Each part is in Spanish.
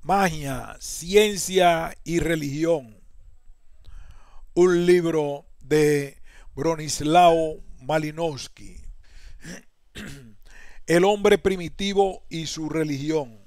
Magia, ciencia y religión. Un libro de Bronislaw Malinowski. El hombre primitivo y su religión.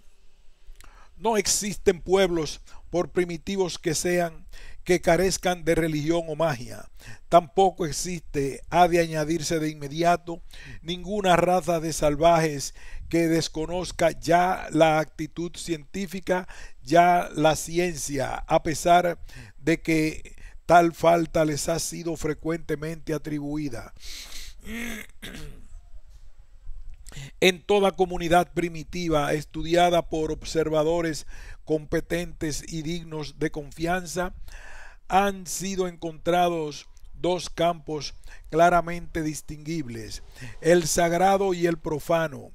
No existen pueblos, por primitivos que sean, que carezcan de religión o magia. Tampoco existe, ha de añadirse de inmediato, ninguna raza de salvajes que desconozca ya la actitud científica, ya la ciencia, a pesar de que tal falta les ha sido frecuentemente atribuida. En toda comunidad primitiva estudiada por observadores competentes y dignos de confianza, han sido encontrados dos campos claramente distinguibles: el sagrado y el profano.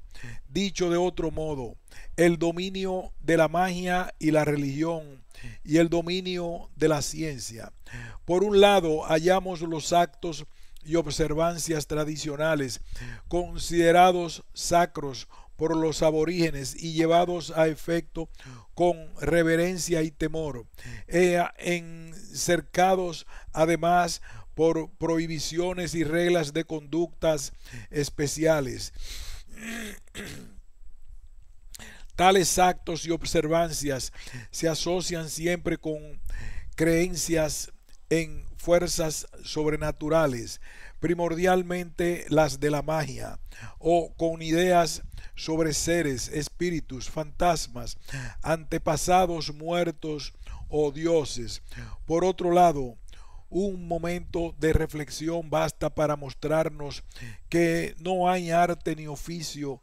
Dicho de otro modo, el dominio de la magia y la religión y el dominio de la ciencia. Por un lado, hallamos los actos y observancias tradicionales, considerados sacros por los aborígenes y llevados a efecto con reverencia y temor, encercados además por prohibiciones y reglas de conductas especiales. Tales actos y observancias se asocian siempre con creencias en fuerzas sobrenaturales, primordialmente las de la magia, o con ideas sobre seres, espíritus, fantasmas, antepasados muertos o dioses. Por otro lado, un momento de reflexión basta para mostrarnos que no hay arte ni oficio,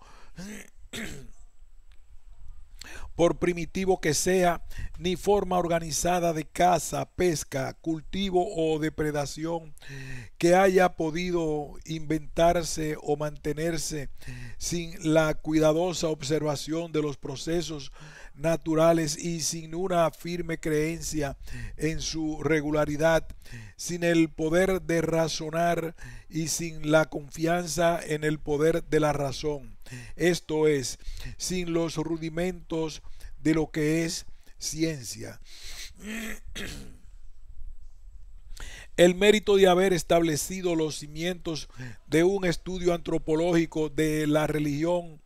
por primitivo que sea, ni forma organizada de caza, pesca, cultivo o depredación, que haya podido inventarse o mantenerse sin la cuidadosa observación de los procesos naturales y sin una firme creencia en su regularidad, sin el poder de razonar y sin la confianza en el poder de la razón, esto es, sin los rudimentos de lo que es ciencia. El mérito de haber establecido los cimientos de un estudio antropológico de la religión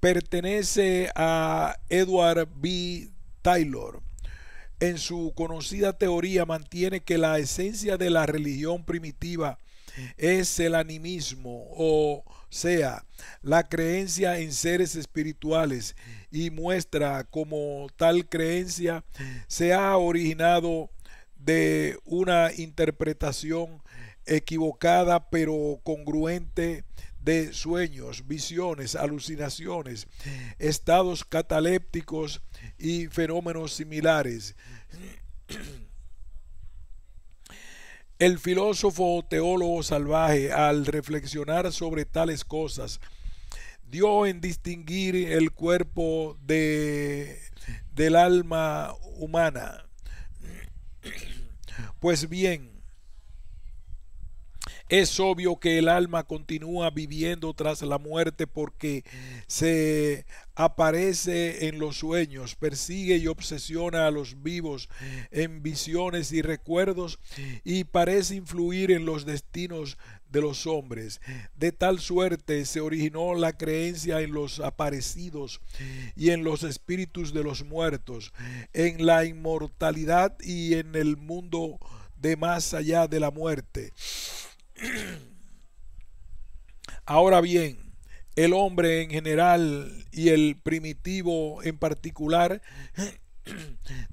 pertenece a Edward B. Taylor. En su conocida teoría mantiene que la esencia de la religión primitiva es el animismo, o sea, la creencia en seres espirituales, y muestra cómo tal creencia se ha originado de una interpretación equivocada pero congruente de sueños, visiones, alucinaciones, estados catalépticos y fenómenos similares. El filósofo teólogo salvaje, al reflexionar sobre tales cosas, dio en distinguir el cuerpo del alma humana. Pues bien, es obvio que el alma continúa viviendo tras la muerte porque se aparece en los sueños, persigue y obsesiona a los vivos en visiones y recuerdos y parece influir en los destinos de los hombres. De tal suerte se originó la creencia en los aparecidos y en los espíritus de los muertos, en la inmortalidad y en el mundo de más allá de la muerte. Ahora bien, el hombre en general y el primitivo en particular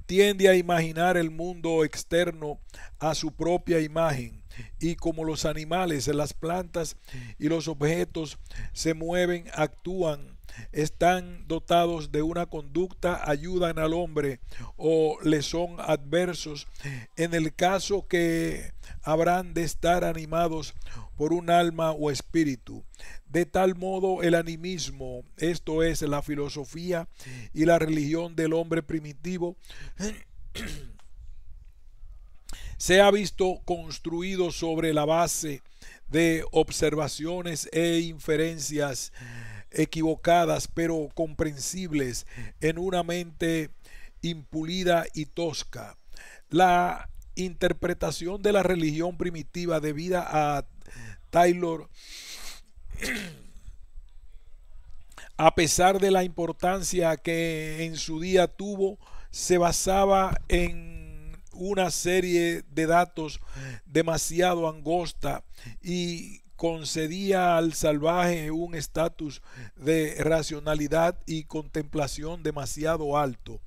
tiende a imaginar el mundo externo a su propia imagen, y como los animales, las plantas y los objetos se mueven, actúan, están dotados de una conducta, ayudan al hombre o le son adversos, en el caso que habrán de estar animados por un alma o espíritu. De tal modo el animismo, esto es la filosofía y la religión del hombre primitivo, se ha visto construido sobre la base de observaciones e inferencias equivocadas pero comprensibles en una mente impulida y tosca. La interpretación de la religión primitiva debida a Taylor, a pesar de la importancia que en su día tuvo, se basaba en una serie de datos demasiado angosta y concedía al salvaje un estatus de racionalidad y contemplación demasiado alto.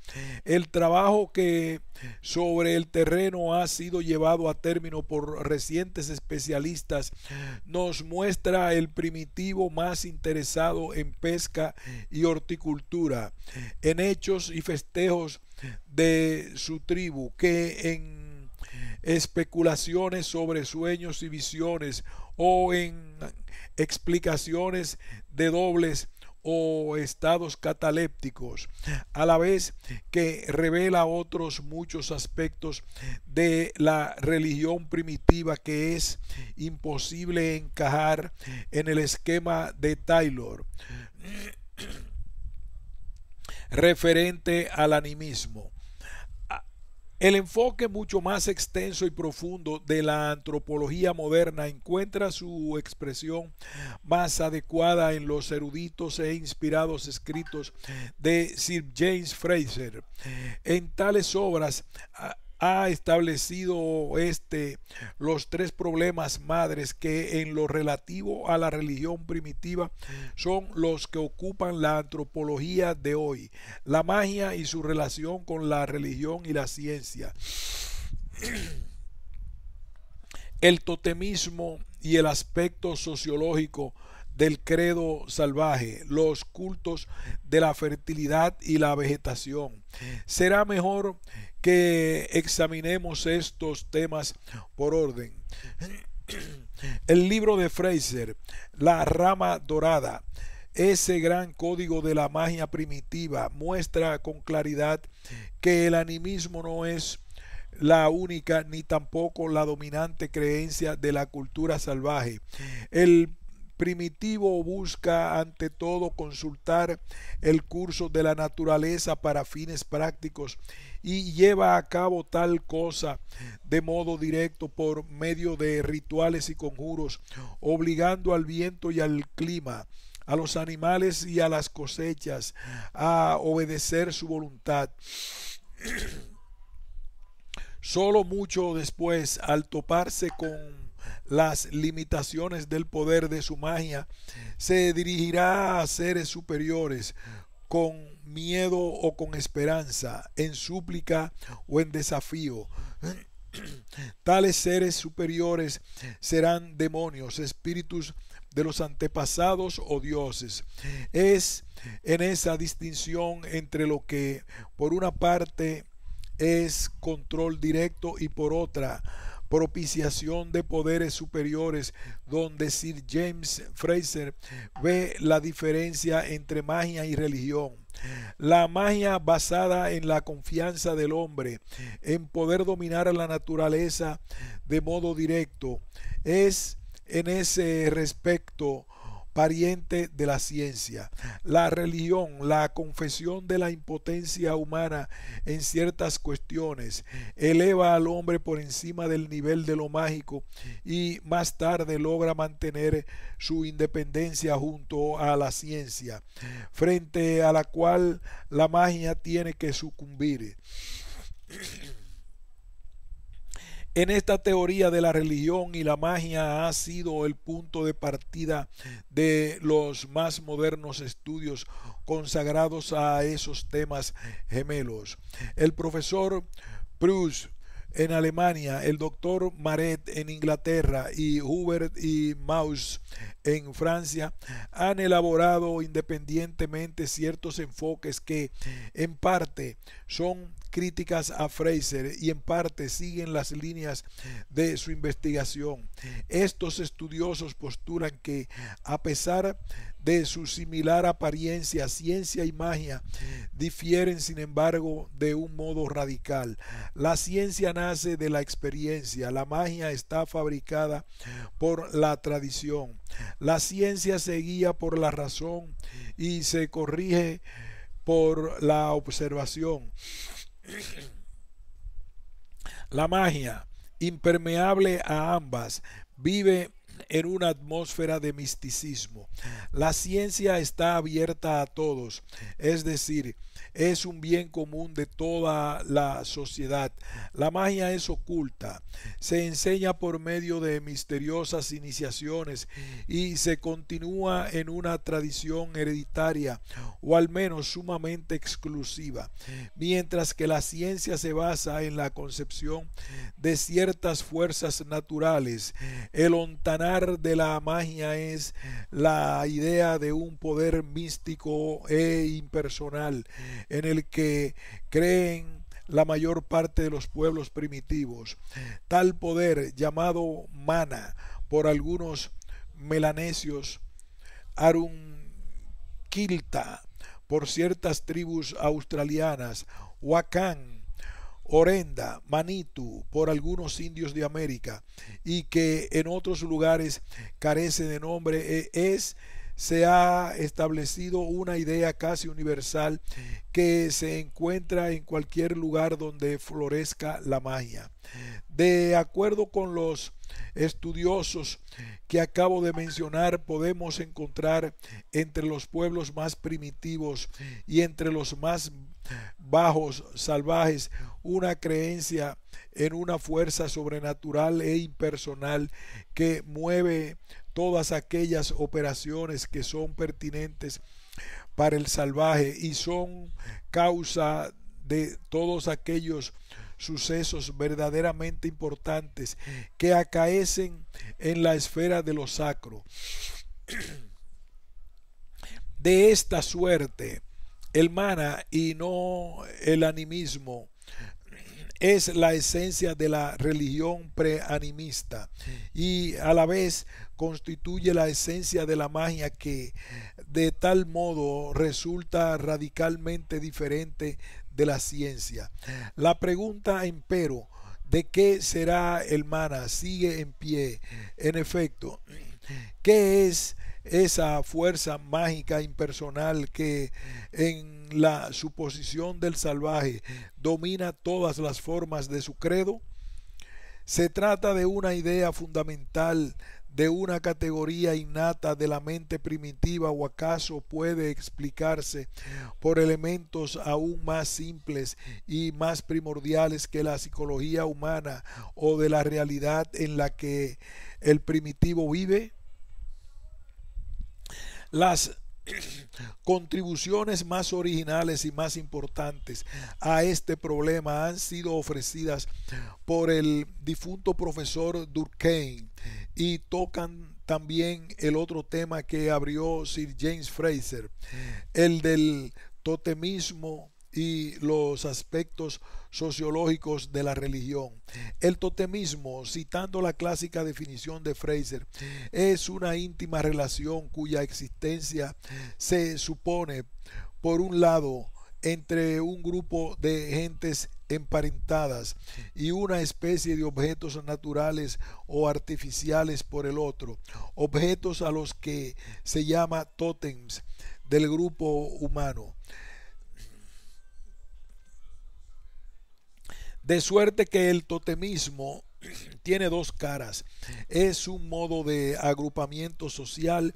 El trabajo que sobre el terreno ha sido llevado a término por recientes especialistas nos muestra el primitivo más interesado en pesca y horticultura, en hechos y festejos de su tribu, que en especulaciones sobre sueños y visiones o en explicaciones de dobles o estados catalépticos, a la vez que revela otros muchos aspectos de la religión primitiva que es imposible encajar en el esquema de Taylor referente al animismo. El enfoque mucho más extenso y profundo de la antropología moderna encuentra su expresión más adecuada en los eruditos e inspirados escritos de Sir James Frazer. En tales obras ha establecido los tres problemas madres que en lo relativo a la religión primitiva son los que ocupan la antropología de hoy: la magia y su relación con la religión y la ciencia, el totemismo y el aspecto sociológico del credo salvaje, los cultos de la fertilidad y la vegetación. Será mejor que examinemos estos temas por orden. El libro de Frazer, La rama dorada, ese gran código de la magia primitiva, muestra con claridad que el animismo no es la única ni tampoco la dominante creencia de la cultura salvaje. El primitivo busca ante todo consultar el curso de la naturaleza para fines prácticos y lleva a cabo tal cosa de modo directo por medio de rituales y conjuros, obligando al viento y al clima, a los animales y a las cosechas a obedecer su voluntad. Solo mucho después, al toparse con las limitaciones del poder de su magia, se dirigirá a seres superiores con miedo o con esperanza, en súplica o en desafío. Tales seres superiores serán demonios, espíritus de los antepasados o dioses. Es en esa distinción entre lo que por una parte es control directo y por otra propiciación de poderes superiores donde Sir James Frazer ve la diferencia entre magia y religión. La magia basada en la confianza del hombre en poder dominar a la naturaleza de modo directo es en ese respecto pariente de la ciencia. La religión, la confesión de la impotencia humana en ciertas cuestiones, eleva al hombre por encima del nivel de lo mágico y más tarde logra mantener su independencia junto a la ciencia, frente a la cual la magia tiene que sucumbir. En esta teoría de la religión y la magia ha sido el punto de partida de los más modernos estudios consagrados a esos temas gemelos. El profesor Proust en Alemania, el doctor Maret en Inglaterra y Hubert y Mauss en Francia han elaborado independientemente ciertos enfoques que en parte son críticas a Frazer y en parte siguen las líneas de su investigación. Estos estudiosos postulan que, a pesar de su similar apariencia, ciencia y magia difieren sin embargo de un modo radical. La ciencia nace de la experiencia, la magia está fabricada por la tradición. La ciencia se guía por la razón y se corrige por la observación. La magia, impermeable a ambas, vive en una atmósfera de misticismo. La ciencia está abierta a todos, es decir, es un bien común de toda la sociedad. La magia es oculta, se enseña por medio de misteriosas iniciaciones y se continúa en una tradición hereditaria o al menos sumamente exclusiva, mientras que la ciencia se basa en la concepción de ciertas fuerzas naturales. El ontanar de la magia es la idea de un poder místico e impersonal en el que creen la mayor parte de los pueblos primitivos. Tal poder, llamado mana por algunos melanesios, Arunquilta por ciertas tribus australianas, Huacán, Orenda, Manitu por algunos indios de América y que en otros lugares carece de nombre, se ha establecido una idea casi universal que se encuentra en cualquier lugar donde florezca la magia. De acuerdo con los estudiosos que acabo de mencionar, podemos encontrar entre los pueblos más primitivos y entre los más bajos salvajes una creencia en una fuerza sobrenatural e impersonal que mueve todas aquellas operaciones que son pertinentes para el salvaje y son causa de todos aquellos sucesos verdaderamente importantes que acaecen en la esfera de lo sacro. De esta suerte, el mana y no el animismo es la esencia de la religión preanimista y a la vez constituye la esencia de la magia que de tal modo resulta radicalmente diferente de la ciencia. La pregunta, empero, de qué será el mana sigue en pie. En efecto, ¿qué es esa fuerza mágica impersonal que en la suposición del salvaje domina todas las formas de su credo? Se trata de una idea fundamental, de una categoría innata de la mente primitiva, o acaso puede explicarse por elementos aún más simples y más primordiales que la psicología humana o de la realidad en la que el primitivo vive. Las contribuciones más originales y más importantes a este problema han sido ofrecidas por el difunto profesor Durkheim y tocan también el otro tema que abrió Sir James Frazer, el del totemismo y los aspectos sociológicos de la religión. El totemismo, citando la clásica definición de Frazer, es una íntima relación cuya existencia se supone, por un lado, entre un grupo de gentes emparentadas y una especie de objetos naturales o artificiales por el otro, objetos a los que se llama tótems del grupo humano. De suerte que el totemismo tiene dos caras. Es un modo de agrupamiento social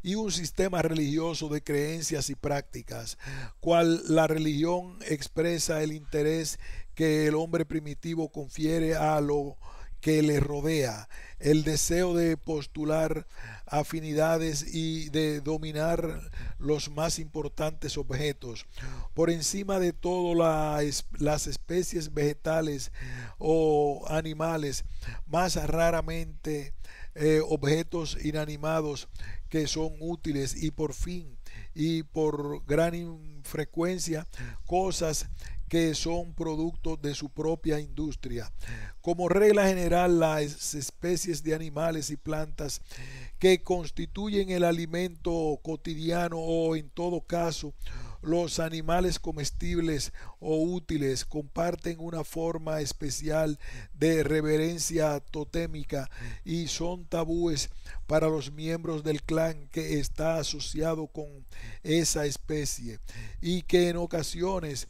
y un sistema religioso de creencias y prácticas, cual la religión expresa el interés que el hombre primitivo confiere a lo que le rodea, el deseo de postular afinidades y de dominar los más importantes objetos. Por encima de todo, las especies vegetales o animales, más raramente objetos inanimados que son útiles y por fin y por gran frecuencia cosas que son productos de su propia industria. Como regla general, las especies de animales y plantas que constituyen el alimento cotidiano o en todo caso los animales comestibles o útiles comparten una forma especial de reverencia totémica y son tabúes para los miembros del clan que está asociado con esa especie y que en ocasiones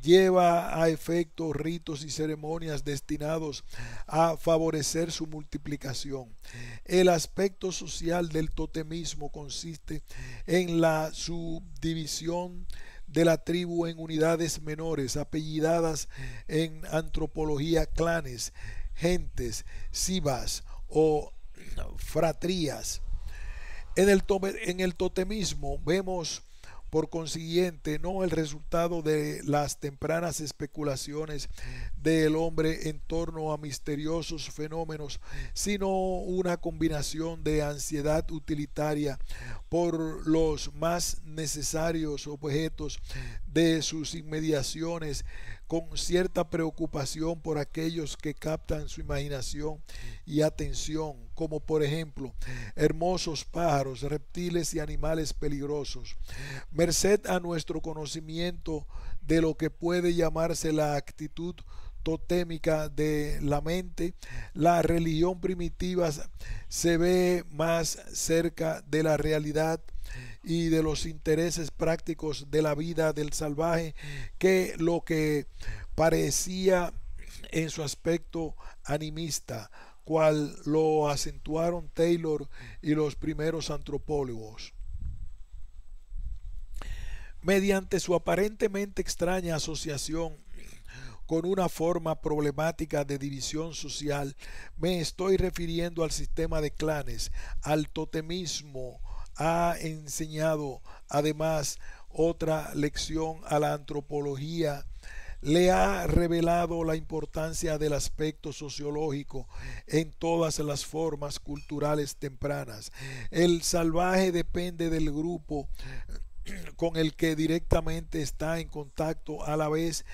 lleva a efecto ritos y ceremonias destinados a favorecer su multiplicación. El aspecto social del totemismo consiste en la subdivisión de la tribu en unidades menores, apellidadas en antropología clanes, gentes, cibas o fratrías. En el totemismo vemos por consiguiente no el resultado de las tempranas especulaciones del hombre en torno a misteriosos fenómenos, sino una combinación de ansiedad utilitaria por los más necesarios objetos de sus inmediaciones, con cierta preocupación por aquellos que captan su imaginación y atención, como por ejemplo hermosos pájaros, reptiles y animales peligrosos. Merced a nuestro conocimiento de lo que puede llamarse la actitud totémica de la mente, la religión primitiva se ve más cerca de la realidad y de los intereses prácticos de la vida del salvaje que lo que parecía en su aspecto animista, cual lo acentuaron Taylor y los primeros antropólogos. Mediante su aparentemente extraña asociación con una forma problemática de división social, me estoy refiriendo al sistema de clanes, al totemismo. Ha enseñado además otra lección a la antropología, le ha revelado la importancia del aspecto sociológico en todas las formas culturales tempranas. El salvaje depende del grupo con el que directamente está en contacto, a la vez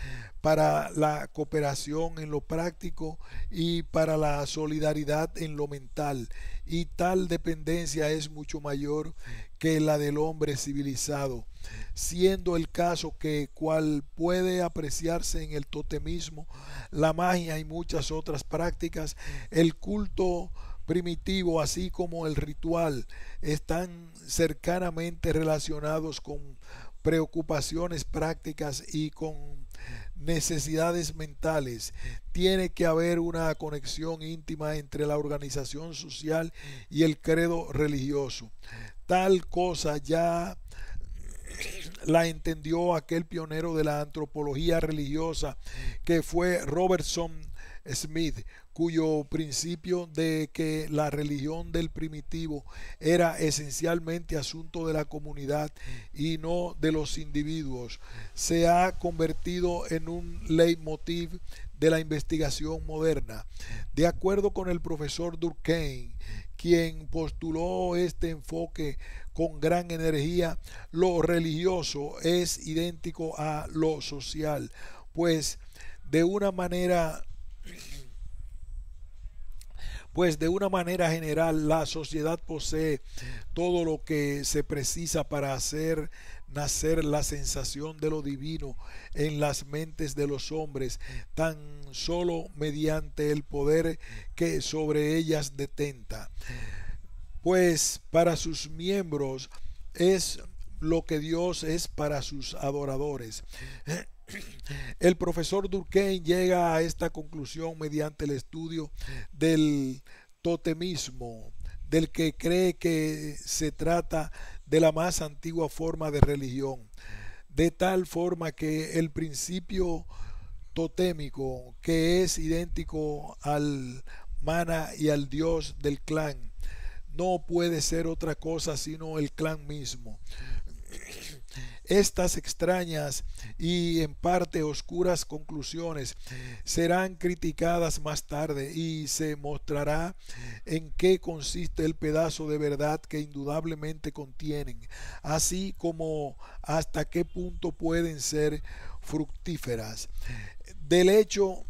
para la cooperación en lo práctico y para la solidaridad en lo mental, y tal dependencia es mucho mayor que la del hombre civilizado, siendo el caso que, cual puede apreciarse en el totemismo, la magia y muchas otras prácticas, el culto primitivo así como el ritual están cercanamente relacionados con preocupaciones prácticas y con necesidades mentales. Tiene que haber una conexión íntima entre la organización social y el credo religioso. Tal cosa ya la entendió aquel pionero de la antropología religiosa que fue Robertson Smith, cuyo principio de que la religión del primitivo era esencialmente asunto de la comunidad y no de los individuos, se ha convertido en un leitmotiv de la investigación moderna. De acuerdo con el profesor Durkheim, quien postuló este enfoque con gran energía, lo religioso es idéntico a lo social, pues de una manera general, la sociedad posee todo lo que se precisa para hacer nacer la sensación de lo divino en las mentes de los hombres, tan solo mediante el poder que sobre ellas detenta. Pues para sus miembros es lo que Dios es para sus adoradores. El profesor Durkheim llega a esta conclusión mediante el estudio del totemismo, del que cree que se trata de la más antigua forma de religión, de tal forma que el principio totémico, que es idéntico al mana y al dios del clan, no puede ser otra cosa sino el clan mismo. Estas extrañas y en parte oscuras conclusiones serán criticadas más tarde y se mostrará en qué consiste el pedazo de verdad que indudablemente contienen, así como hasta qué punto pueden ser fructíferas. Del hecho,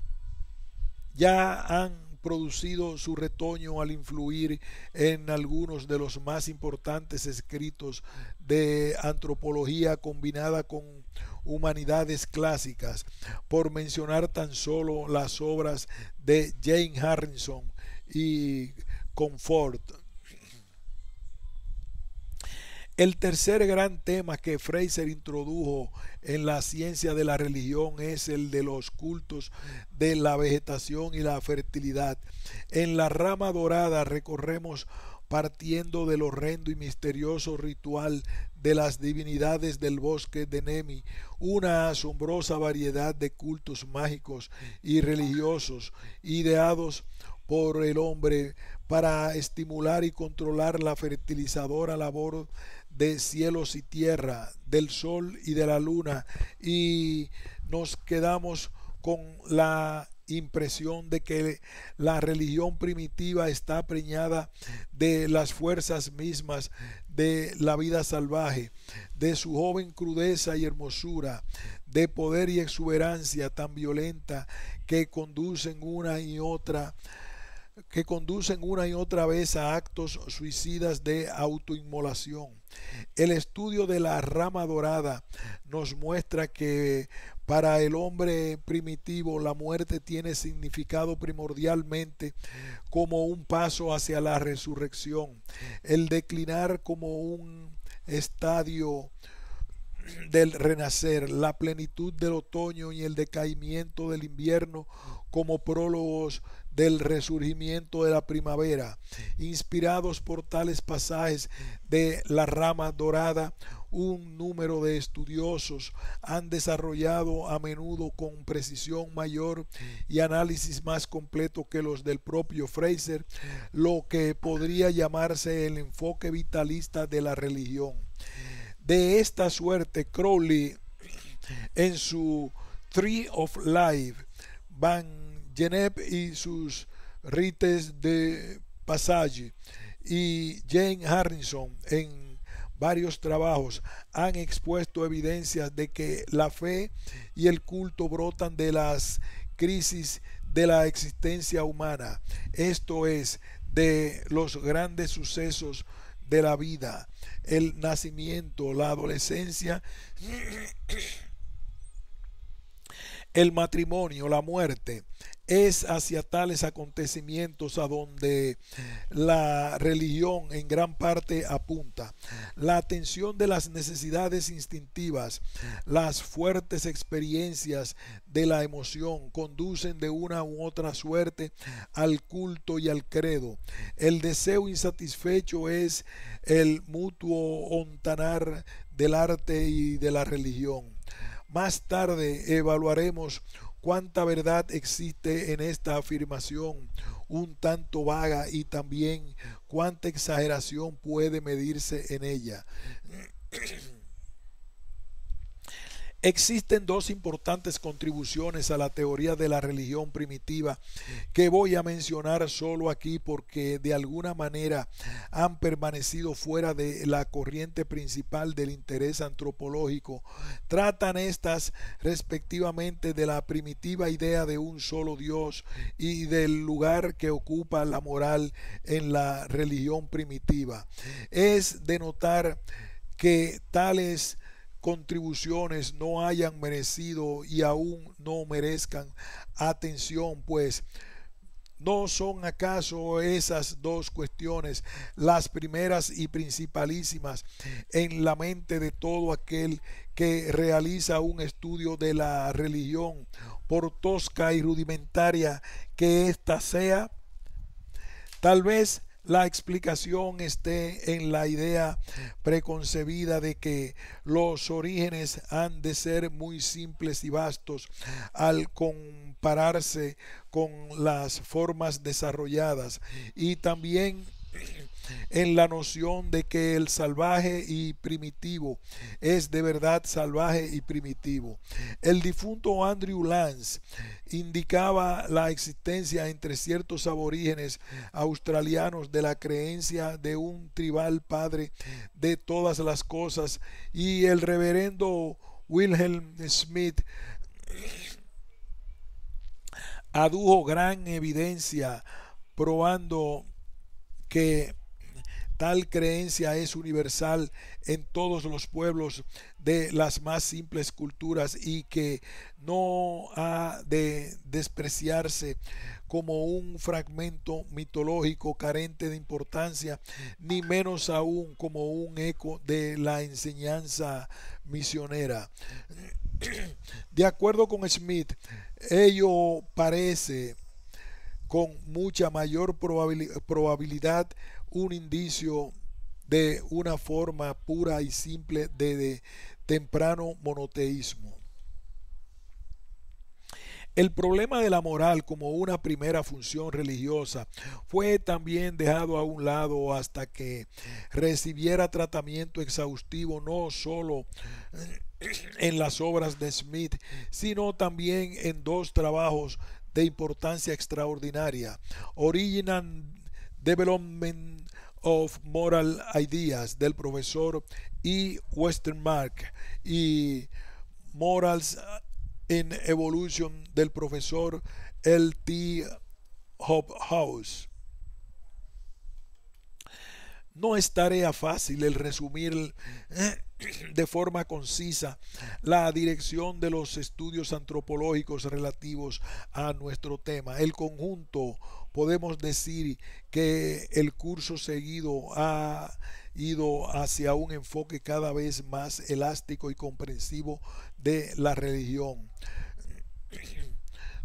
ya han producido su retoño al influir en algunos de los más importantes escritos de antropología combinada con humanidades clásicas, por mencionar tan solo las obras de Jane Harrison y Comfort. El tercer gran tema que Fraser introdujo en la ciencia de la religión es el de los cultos de la vegetación y la fertilidad. En la rama dorada recorremos partiendo del horrendo y misterioso ritual de las divinidades del bosque de Nemi, una asombrosa variedad de cultos mágicos y religiosos ideados por el hombre para estimular y controlar la fertilizadora labor de cielos y tierra, del sol y de la luna, y nos quedamos con la impresión de que la religión primitiva está preñada de las fuerzas mismas de la vida salvaje, de su joven crudeza y hermosura, de poder y exuberancia tan violenta que conducen una y otra vez a actos suicidas de autoinmolación. El estudio de la rama dorada nos muestra que para el hombre primitivo la muerte tiene significado primordialmente como un paso hacia la resurrección, el declinar como un estadio del renacer, la plenitud del otoño y el decaimiento del invierno como prólogos del resurgimiento de la primavera. Inspirados por tales pasajes de la rama dorada, un número de estudiosos han desarrollado a menudo con precisión mayor y análisis más completo que los del propio Fraser lo que podría llamarse el enfoque vitalista de la religión. De esta suerte, Crowley, en su Tree of Life, Van Gennep y sus rites de passage, y Jane Harrison, en varios trabajos, han expuesto evidencias de que la fe y el culto brotan de las crisis de la existencia humana, esto es, de los grandes sucesos de la vida, el nacimiento, la adolescencia, el matrimonio, la muerte. Es hacia tales acontecimientos a donde la religión en gran parte apunta. La atención de las necesidades instintivas, las fuertes experiencias de la emoción conducen de una u otra suerte al culto y al credo. El deseo insatisfecho es el mutuo hontanar del arte y de la religión. Más tarde evaluaremos cuánta verdad existe en esta afirmación un tanto vaga y también cuánta exageración puede medirse en ella. Existen dos importantes contribuciones a la teoría de la religión primitiva que voy a mencionar solo aquí porque de alguna manera han permanecido fuera de la corriente principal del interés antropológico. Tratan estas respectivamente de la primitiva idea de un solo Dios y del lugar que ocupa la moral en la religión primitiva. Es de notar que tales contribuciones no hayan merecido y aún no merezcan atención, pues ¿no son acaso esas dos cuestiones las primeras y principalísimas en la mente de todo aquel que realiza un estudio de la religión, por tosca y rudimentaria que ésta sea? Tal vez la explicación esté en la idea preconcebida de que los orígenes han de ser muy simples y vastos al compararse con las formas desarrolladas, y también en la noción de que el salvaje y primitivo es de verdad salvaje y primitivo. El difunto Andrew Lance indicaba la existencia entre ciertos aborígenes australianos de la creencia de un tribal padre de todas las cosas, y el reverendo Wilhelm Smith adujo gran evidencia probando que Tal creencia es universal en todos los pueblos de las más simples culturas y que no ha de despreciarse como un fragmento mitológico carente de importancia, ni menos aún como un eco de la enseñanza misionera. De acuerdo con Smith, ello parece con mucha mayor probabilidad un indicio de una forma pura y simple de temprano monoteísmo. El problema de la moral como una primera función religiosa fue también dejado a un lado hasta que recibiera tratamiento exhaustivo no solo en las obras de Smith, sino también en dos trabajos de importancia extraordinaria: Original Development of Moral Ideas del profesor E. Westermarck y Morals in Evolution del profesor L. T. Hobhouse. No es tarea fácil el resumir de forma concisa la dirección de los estudios antropológicos relativos a nuestro tema. El conjunto, podemos decir que el curso seguido ha ido hacia un enfoque cada vez más elástico y comprensivo de la religión.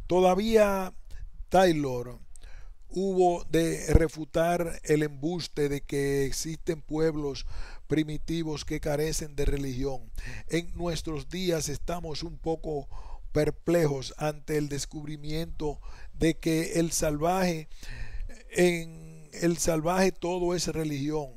Todavía Taylor hubo de refutar el embuste de que existen pueblos primitivos que carecen de religión. En nuestros días estamos un poco perplejos ante el descubrimiento de que en el salvaje todo es religión,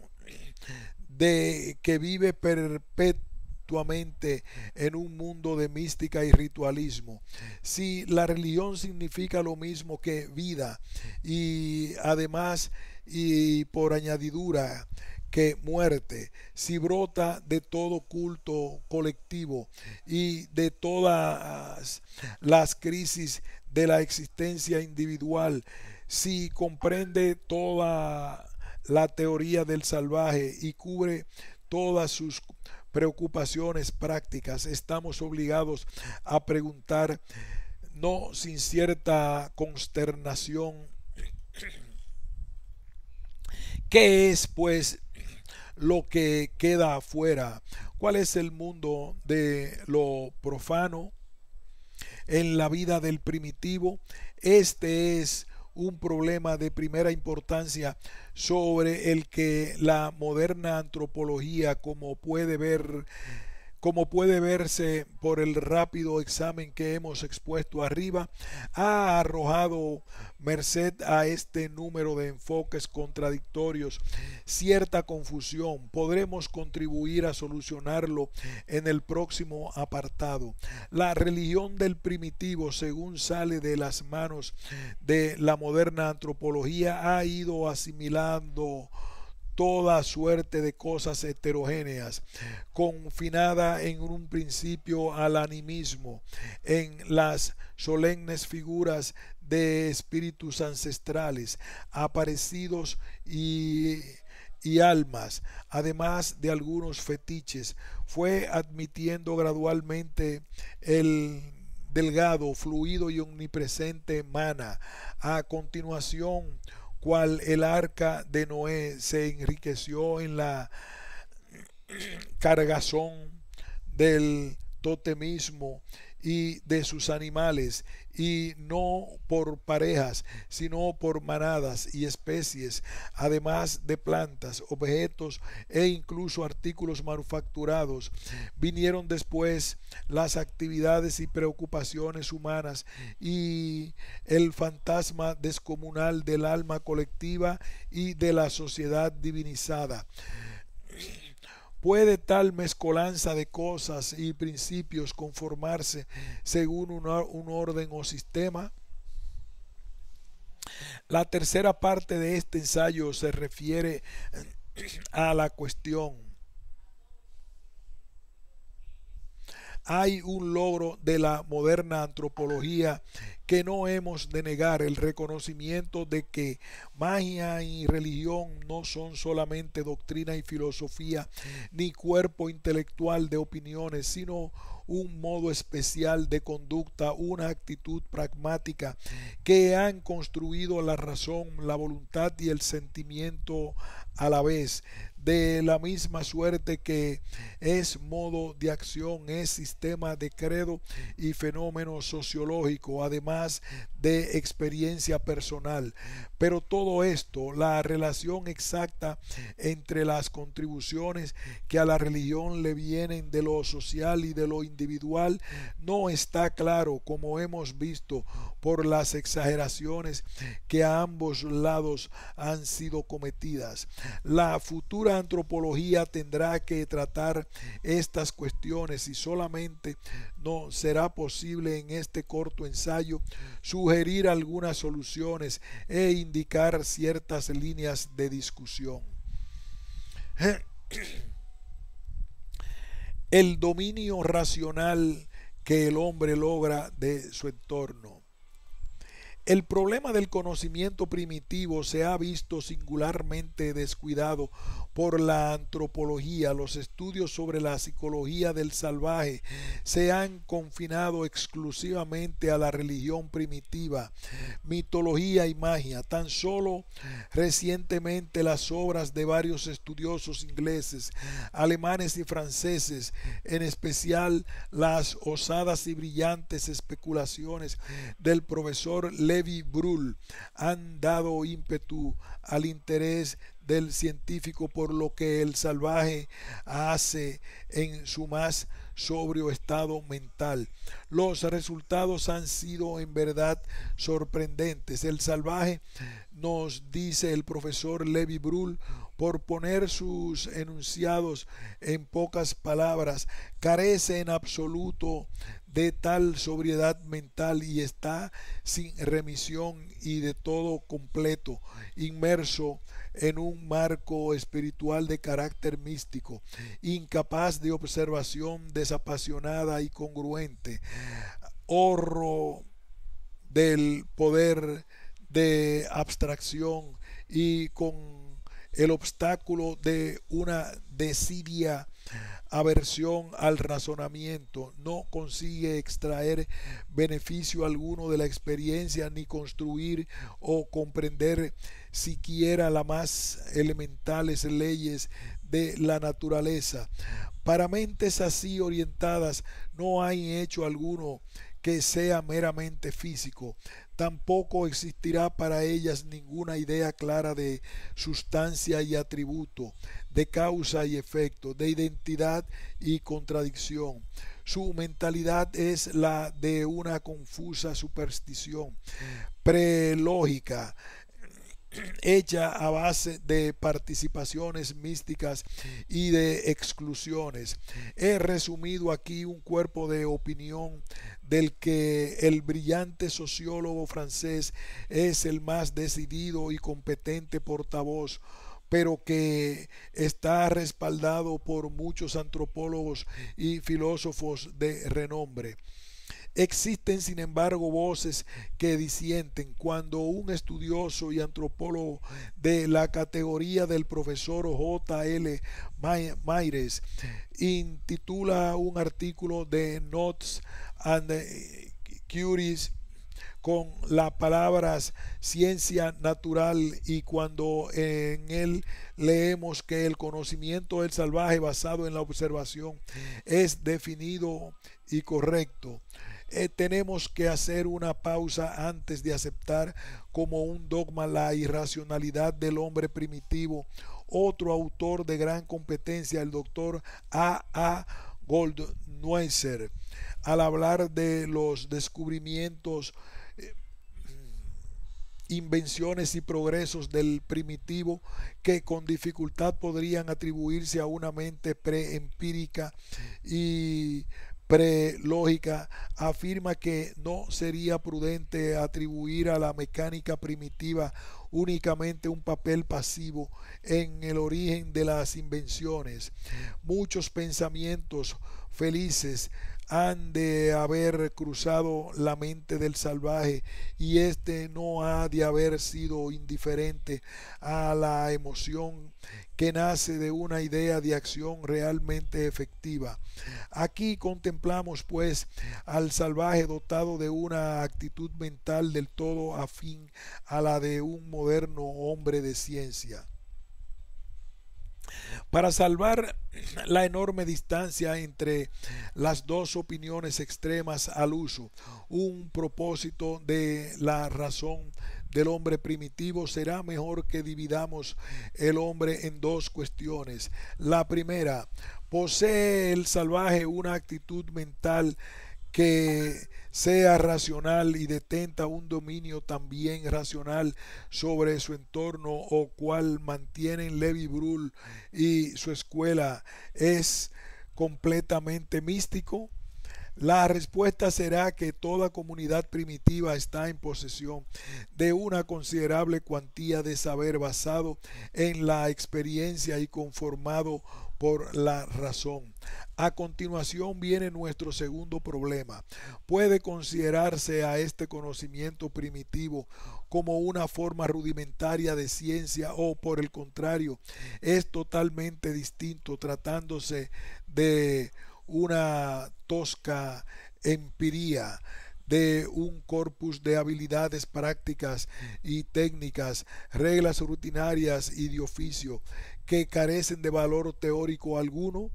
de que vive perpetuamente en un mundo de mística y ritualismo. Si la religión significa lo mismo que vida y además y por añadidura que muerte, si brota de todo culto colectivo y de todas las crisis de la existencia individual, si comprende toda la teoría del salvaje y cubre todas sus preocupaciones prácticas, estamos obligados a preguntar, no sin cierta consternación, ¿qué es pues lo que queda afuera? ¿Cuál es el mundo de lo profano en la vida del primitivo? Este es un problema de primera importancia sobre el que la moderna antropología, como puede verse por el rápido examen que hemos expuesto arriba, ha arrojado, merced a este número de enfoques contradictorios, cierta confusión. Podremos contribuir a solucionarlo en el próximo apartado. La religión del primitivo, según sale de las manos de la moderna antropología, ha ido asimilando toda suerte de cosas heterogéneas, confinada en un principio al animismo, en las solemnes figuras de espíritus ancestrales, aparecidos y almas, además de algunos fetiches. Fue admitiendo gradualmente el delgado, fluido y omnipresente mana. A continuación, cual el arca de Noé se enriqueció en la cargazón del totemismo y de sus animales, y no por parejas, sino por manadas y especies, además de plantas, objetos e incluso artículos manufacturados. Vinieron después las actividades y preocupaciones humanas y el fantasma descomunal del alma colectiva y de la sociedad divinizada. ¿Puede tal mezcolanza de cosas y principios conformarse según un orden o sistema? La tercera parte de este ensayo se refiere a la cuestión: hay un logro de la moderna antropología que no hemos de negar el reconocimiento de que magia y religión no son solamente doctrina y filosofía, ni cuerpo intelectual de opiniones, sino un modo especial de conducta, una actitud pragmática que han construido la razón, la voluntad y el sentimiento a la vez, de la misma suerte que es modo de acción, es sistema de credo y fenómeno sociológico, además de experiencia personal. Pero todo esto, la relación exacta entre las contribuciones que a la religión le vienen de lo social y de lo individual, no está claro, como hemos visto, por las exageraciones que a ambos lados han sido cometidas. La futura antropología tendrá que tratar estas cuestiones y solamente no será posible en este corto ensayo sugerir algunas soluciones e indicar ciertas líneas de discusión. El dominio racional que el hombre logra de su entorno. El problema del conocimiento primitivo se ha visto singularmente descuidado por la antropología. Los estudios sobre la psicología del salvaje se han confinado exclusivamente a la religión primitiva, mitología y magia. Tan solo recientemente las obras de varios estudiosos ingleses, alemanes y franceses, en especial las osadas y brillantes especulaciones del profesor Lévi-Brühl, han dado ímpetu al interés del científico por lo que el salvaje hace en su más sobrio estado mental. Los resultados han sido en verdad sorprendentes. El salvaje, nos dice el profesor Lévi-Brühl, por poner sus enunciados en pocas palabras, carece en absoluto de tal sobriedad mental y está sin remisión y de todo completo, inmerso en un marco espiritual de carácter místico, incapaz de observación desapasionada y congruente, horror del poder de abstracción y con el obstáculo de una desidia aversión al razonamiento, no consigue extraer beneficio alguno de la experiencia ni construir o comprender siquiera las más elementales leyes de la naturaleza. Para mentes así orientadas no hay hecho alguno que sea meramente físico. Tampoco existirá para ellas ninguna idea clara de sustancia y atributo, de causa y efecto, de identidad y contradicción. Su mentalidad es la de una confusa superstición prelógica, hecha a base de participaciones místicas y de exclusiones. He resumido aquí un cuerpo de opinión del que el brillante sociólogo francés es el más decidido y competente portavoz, pero que está respaldado por muchos antropólogos y filósofos de renombre. Existen, sin embargo, voces que disienten. Cuando un estudioso y antropólogo de la categoría del profesor J. L. Myers intitula un artículo de Notes and Curious con las palabras ciencia natural, y cuando en él leemos que el conocimiento del salvaje basado en la observación es definido y correcto, tenemos que hacer una pausa antes de aceptar como un dogma la irracionalidad del hombre primitivo. Otro autor de gran competencia, el doctor A. Goldwasser, al hablar de los descubrimientos, invenciones y progresos del primitivo que con dificultad podrían atribuirse a una mente preempírica y prelógica, afirma que no sería prudente atribuir a la mecánica primitiva únicamente un papel pasivo en el origen de las invenciones. Muchos pensamientos felices han de haber cruzado la mente del salvaje, y éste no ha de haber sido indiferente a la emoción que nace de una idea de acción realmente efectiva. Aquí contemplamos pues al salvaje dotado de una actitud mental del todo afín a la de un moderno hombre de ciencia. Para salvar la enorme distancia entre las dos opiniones extremas al uso, un propósito de la razón del hombre primitivo, será mejor que dividamos el hombre en dos cuestiones. La primera: ¿posee el salvaje una actitud mental que sea racional y detenta un dominio también racional sobre su entorno, o cual mantienen Levi Brul y su escuela es completamente místico? La respuesta será que toda comunidad primitiva está en posesión de una considerable cuantía de saber basado en la experiencia y conformado por la razón. A continuación viene nuestro segundo problema. ¿Puede considerarse a este conocimiento primitivo como una forma rudimentaria de ciencia, o por el contrario es totalmente distinto, tratándose de una tosca empiría, de un corpus de habilidades prácticas y técnicas, reglas rutinarias y de oficio que carecen de valor teórico alguno?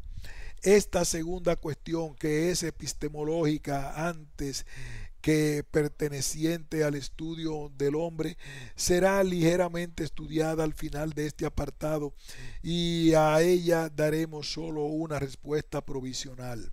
Esta segunda cuestión, que es epistemológica antes que perteneciente al estudio del hombre, será ligeramente estudiada al final de este apartado, y a ella daremos solo una respuesta provisional.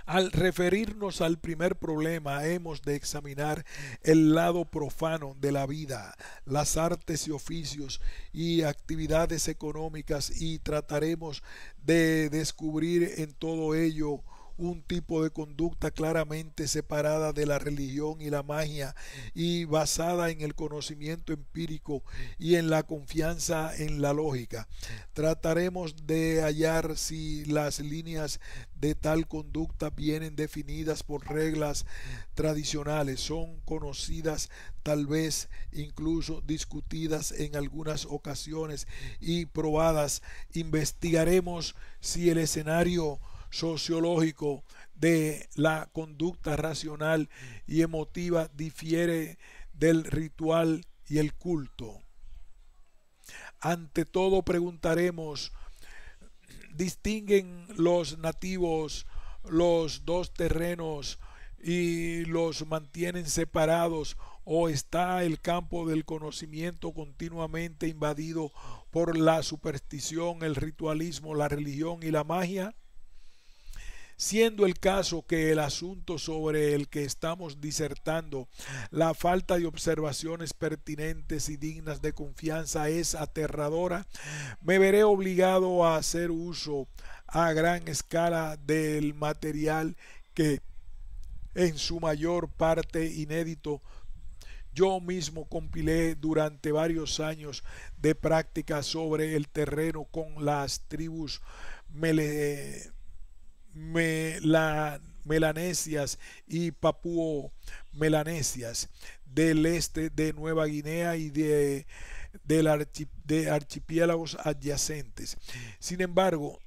Al referirnos al primer problema, hemos de examinar el lado profano de la vida, las artes y oficios y actividades económicas, y trataremos de descubrir en todo ello un tipo de conducta claramente separada de la religión y la magia, y basada en el conocimiento empírico y en la confianza en la lógica. Trataremos de hallar si las líneas de tal conducta vienen definidas por reglas tradicionales, son conocidas, tal vez incluso discutidas en algunas ocasiones y probadas. Investigaremos si el escenario sociológico de la conducta racional y emotiva difiere del ritual y el culto. Ante todo preguntaremos: ¿distinguen los nativos los dos terrenos y los mantienen separados, o está el campo del conocimiento continuamente invadido por la superstición, el ritualismo, la religión y la magia? Siendo el caso que el asunto sobre el que estamos disertando, la falta de observaciones pertinentes y dignas de confianza, es aterradora, me veré obligado a hacer uso a gran escala del material que, en su mayor parte inédito, yo mismo compilé durante varios años de práctica sobre el terreno con las tribus melanesias y papúo-melanesias del este de Nueva Guinea y de archipiélagos adyacentes. Sin embargo,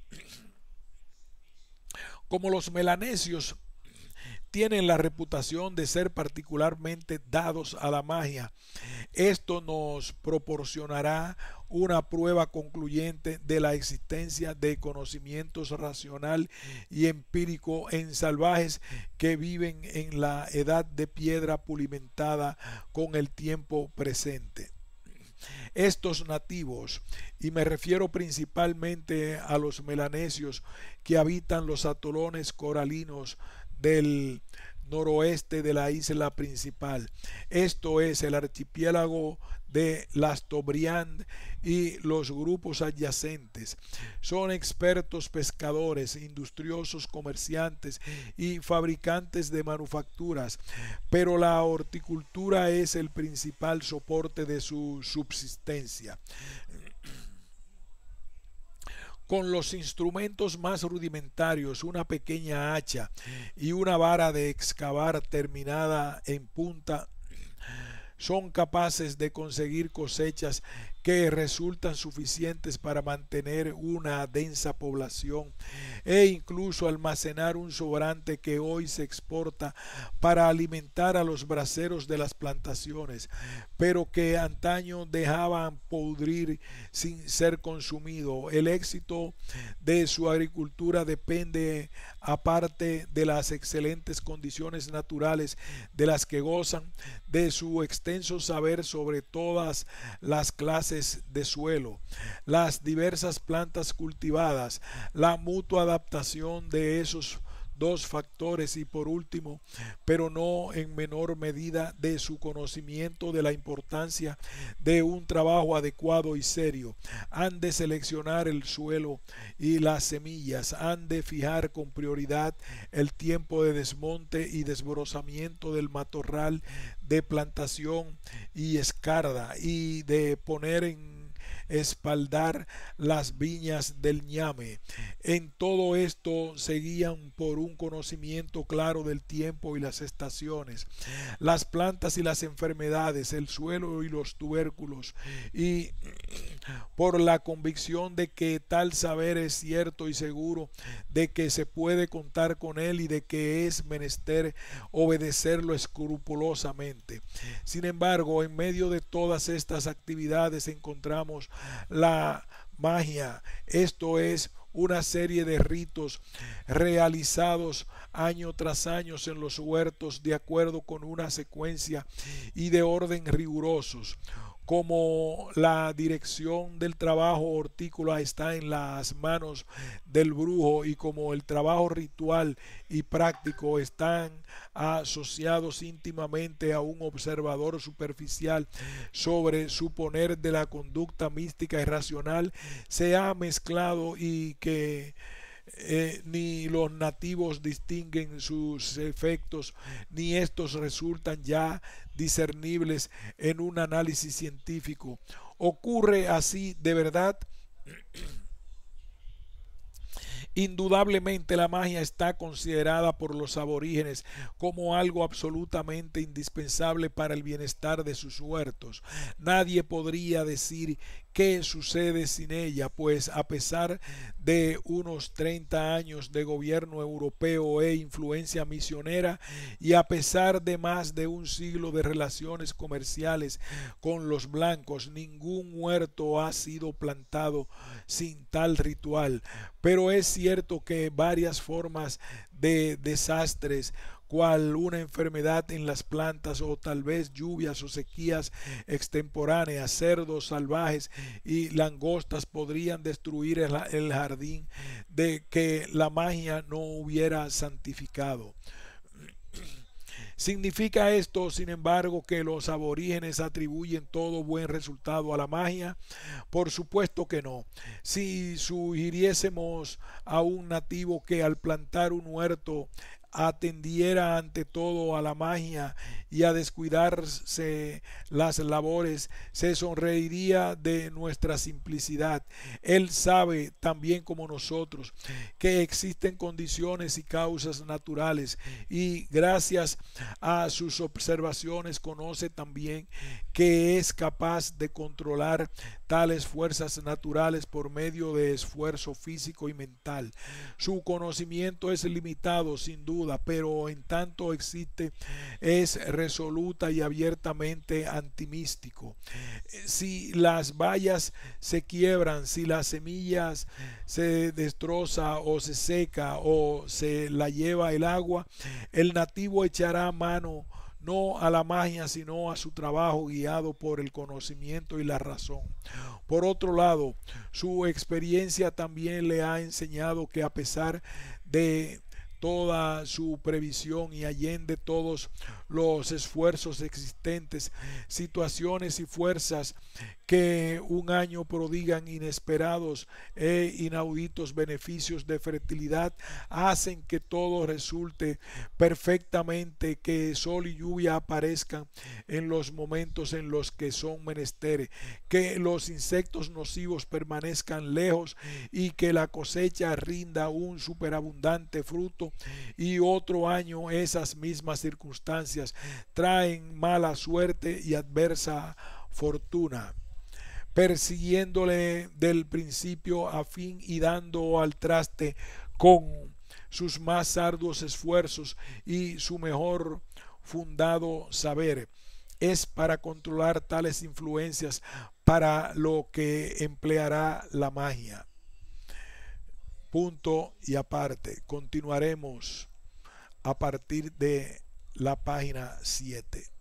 como los melanesios tienen la reputación de ser particularmente dados a la magia, esto nos proporcionará una prueba concluyente de la existencia de conocimientos racional y empírico en salvajes que viven en la edad de piedra pulimentada con el tiempo presente. Estos nativos, y me refiero principalmente a los melanesios que habitan los atolones coralinos del noroeste de la isla principal, esto es el archipiélago de Chateaubriand y los grupos adyacentes, son expertos pescadores, industriosos comerciantes y fabricantes de manufacturas, pero la horticultura es el principal soporte de su subsistencia. Con los instrumentos más rudimentarios, una pequeña hacha y una vara de excavar terminada en punta, son capaces de conseguir cosechas que resultan suficientes para mantener una densa población e incluso almacenar un sobrante que hoy se exporta para alimentar a los braceros de las plantaciones, pero que antaño dejaban pudrir sin ser consumido. El éxito de su agricultura depende, aparte de las excelentes condiciones naturales de las que gozan, de su extenso saber sobre todas las clases de suelo, las diversas plantas cultivadas, la mutua adaptación de esos dos factores y por último, pero no en menor medida, de su conocimiento de la importancia de un trabajo adecuado y serio. Han de seleccionar el suelo y las semillas, han de fijar con prioridad el tiempo de desmonte y desbrozamiento del matorral de plantación y escarda y de poner en espaldar las viñas del ñame. En todo esto se guían por un conocimiento claro del tiempo y las estaciones, las plantas y las enfermedades, el suelo y los tubérculos, y por la convicción de que tal saber es cierto y seguro, de que se puede contar con él y de que es menester obedecerlo escrupulosamente. Sin embargo, en medio de todas estas actividades encontramos la magia, esto es, una serie de ritos realizados año tras año en los huertos de acuerdo con una secuencia y de orden rigurosos. Como la dirección del trabajo hortícola está en las manos del brujo y como el trabajo ritual y práctico están asociados íntimamente a un observador superficial sobre suponer de la conducta mística y racional, se ha mezclado y que ni los nativos distinguen sus efectos, ni estos resultan ya discernibles en un análisis científico. ¿Ocurre así de verdad? Indudablemente la magia está considerada por los aborígenes como algo absolutamente indispensable para el bienestar de sus huertos. Nadie podría decir qué sucede sin ella, pues a pesar de unos 30 años de gobierno europeo e influencia misionera y a pesar de más de un siglo de relaciones comerciales con los blancos, ningún huerto ha sido plantado sin tal ritual. Pero es cierto que varias formas de desastres, cual una enfermedad en las plantas o tal vez lluvias o sequías extemporáneas, cerdos salvajes y langostas podrían destruir el jardín de que la magia no hubiera santificado. ¿Significa esto, sin embargo, que los aborígenes atribuyen todo buen resultado a la magia? Por supuesto que no. Si sugiriésemos a un nativo que al plantar un huerto atendiera ante todo a la magia y a descuidarse las labores, se sonreiría de nuestra simplicidad. Él sabe también como nosotros que existen condiciones y causas naturales y gracias a sus observaciones conoce también que es capaz de controlar tales fuerzas naturales por medio de esfuerzo físico y mental. Su conocimiento es limitado sin duda, pero en tanto existe es resoluta y abiertamente antimístico. Si las bayas se quiebran, si las semillas se destroza o se seca o se la lleva el agua, el nativo echará mano no a la magia, sino a su trabajo guiado por el conocimiento y la razón. Por otro lado, su experiencia también le ha enseñado que a pesar de toda su previsión y allende todos los esfuerzos existentes, situaciones y fuerzas que un año prodigan inesperados e inauditos beneficios de fertilidad, hacen que todo resulte perfectamente, que sol y lluvia aparezcan en los momentos en los que son menesteres, que los insectos nocivos permanezcan lejos y que la cosecha rinda un superabundante fruto, y otro año esas mismas circunstancias traen mala suerte y adversa fortuna, persiguiéndole del principio a fin y dando al traste con sus más arduos esfuerzos y su mejor fundado saber. Es para controlar tales influencias para lo que empleará la magia. Punto y aparte. Continuaremos a partir de la página 7.